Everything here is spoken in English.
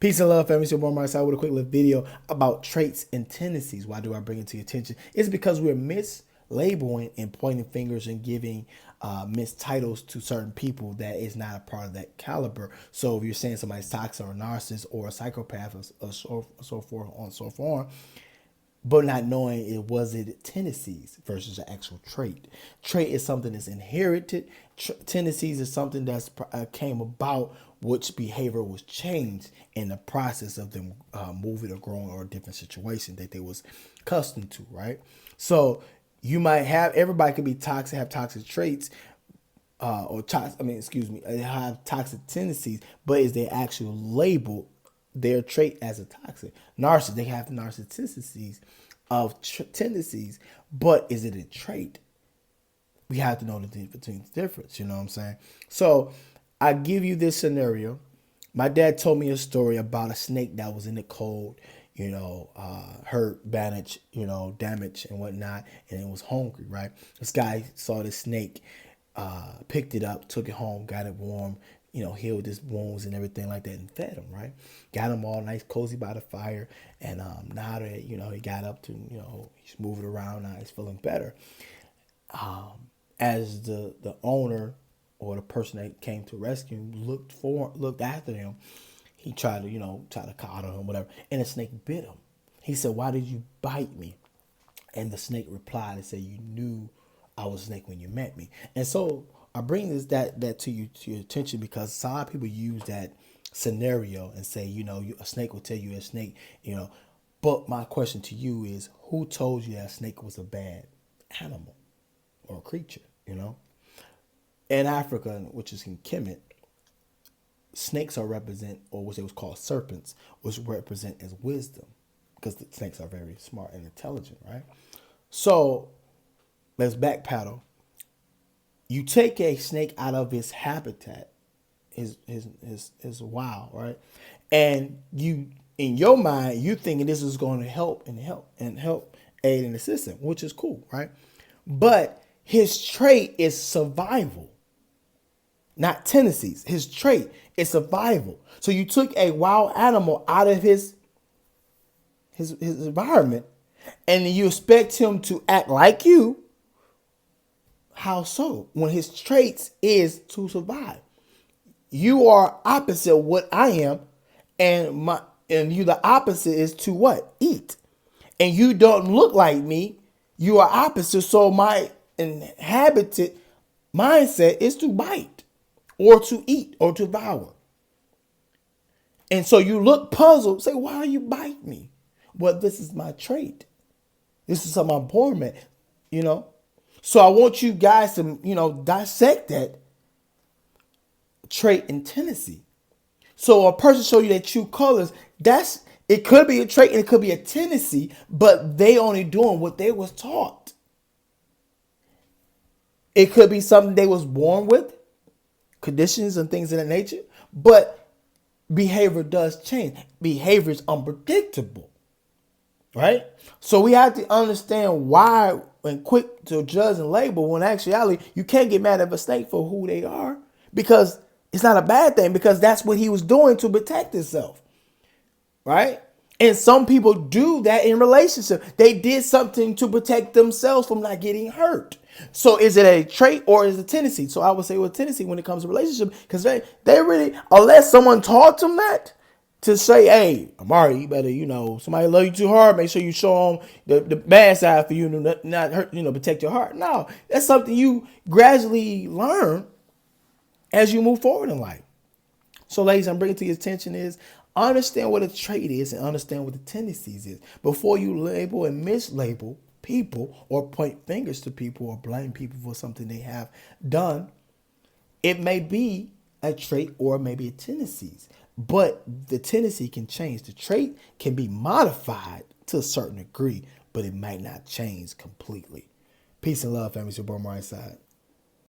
Peace and love, family. It's your boy Amari Asad with a quick little video about traits and tendencies. Why do I bring it to your attention? It's because we're mislabeling and pointing fingers and giving mistitles to certain people that is not a part of that caliber. So if you're saying somebody's toxic or a narcissist or a psychopath or so forth on so forth, but not knowing it tendencies versus an actual trait. Trait is something that's inherited. Tendencies is something that's came about, which behavior was changed in the process of them moving or growing or a different situation that they was accustomed to, right? So you might have, everybody could be toxic, have toxic traits, they have toxic tendencies, but is they actually labeled their trait as a toxic? Narcissist, they have narcissisticies of tendencies, but is it a trait? We have to know the difference, you know what I'm saying? So I give you this scenario. My dad told me a story about a snake that was in the cold, hurt, bandaged, damaged and whatnot, and it was hungry, right? This guy saw the snake, picked it up, took it home, got it warm, healed his wounds and everything like that, and fed him, right? Got him all nice, cozy by the fire, and now that he got up to, he's moving around now, he's feeling better. As the owner or the person that came to rescue him looked after him, he tried to coddle him, whatever, and the snake bit him. He said, "Why did you bite me?" And the snake replied and said, "You knew I was a snake when you met me." And so I bring that to your attention because some lot of people use that scenario and say, a snake will tell you a snake, But my question to you is, who told you that a snake was a bad animal or a creature? In Africa, which is in Kemet, snakes are represent, or what they was called serpents, which represent as wisdom, because the snakes are very smart and intelligent, right? So let's backpedal. You take a snake out of his habitat, his wild, right? And you, in your mind, you thinking this is going to help, aid and assist him, which is cool, right? But his trait is survival, not tendencies. His trait is survival. So you took a wild animal out of his environment, and you expect him to act like you. How so? When his traits is to survive. You are opposite of what I am, and you the opposite is to what? Eat. And you don't look like me. You are opposite. So my inhabited mindset is to bite or to eat or to devour. And so you look puzzled, say, "Why you bite me?" Well, this is my trait. This is something I'm born at, So I want you guys to, dissect that trait and tendency. So a person show you their true colors, it could be a trait and it could be a tendency, but they only doing what they was taught. It could be something they was born with, conditions and things of that nature, but behavior does change. Behavior is unpredictable, right? So we have to understand why and quick to judge and label, when actuality you can't get mad at a snake for who they are, because it's not a bad thing, because that's what he was doing to protect himself, right? And some people do that in relationship. They did something to protect themselves from not getting hurt. So is it a trait or is it a tendency? So I would say with tendency when it comes to relationship, because they really, unless someone taught them that, to say, "Hey, Amari, you better, somebody love you too hard, make sure you show them the bad side for you, not hurt, protect your heart." No, that's something you gradually learn as you move forward in life. So, ladies, I'm bringing to your attention is understand what a trait is and understand what the tendencies is before you label and mislabel people or point fingers to people or blame people for something they have done. It may be a trait or maybe a tendencies, but the tendency can change. The trait can be modified to a certain degree, but it might not change completely. Peace and love, family. It's your boy Amari Asad.